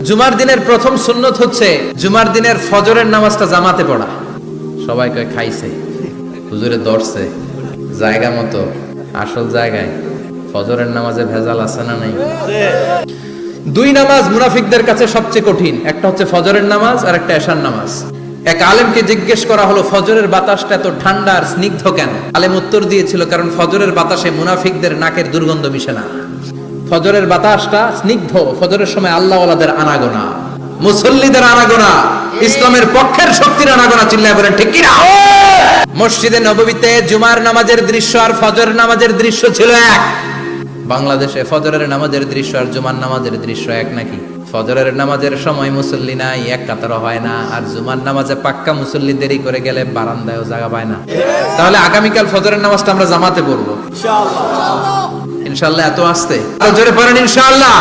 জুমার দিনের প্রথম সুন্নত হচ্ছে জুমার দিনের ফজরের নামাজটা জামাতে পড়া। সবাই কয় খাইছে, হুজুরে দর্শে জায়গা মতো আসল জায়গায়। ফজরের নামাজে ভেজাল আছে না নাই? দুই নামাজ মুনাফিকদের কাছে সবচেয়ে কঠিন, একটা হচ্ছে ফজরের নামাজ আর একটা এশার নামাজ। এক আলেমকে জিজ্ঞেস করা হলো ফজরের বাতাসটা এত ঠান্ডা আর স্নিগ্ধ কেন? আলেম উত্তর দিয়েছিল, কারণ ফজরের বাতাসে মুনাফিকদের নাকের দুর্গন্ধ মিশে না। ফজরের বাতাসটা স্নিগ্ধ, ফজরের সময় আল্লাহওয়ালাদের আনাগোনা, মুসল্লিদের আনাগোনা, ইসলামের পক্ষের শক্তির আনাগোনা। চিল্লায় বলেন ঠিক কিনা? মসজিদে নববীতে জুমার নামাজের দৃশ্য আর ফজরের নামাজের দৃশ্য ছিল এক। বাংলাদেশে ফজরের নামাজের দৃশ্য আর জুমার নামাজের দৃশ্য এক নাকি? ফজরের নামাজের সময় মুসল্লি নাই, এক কাতার হয় না, আর জুমার নামাজে পাক্কা মুসল্লি দেরি করে গেলে বারান্দায়ও জায়গা পায় না। তাহলে আগামীকাল ফজরের নামাজটা আমরা জামাতে পড়বো ইনশাআল্লাহ। এত আসতে আরো জোরে পড়েন ইনশাআল্লাহ।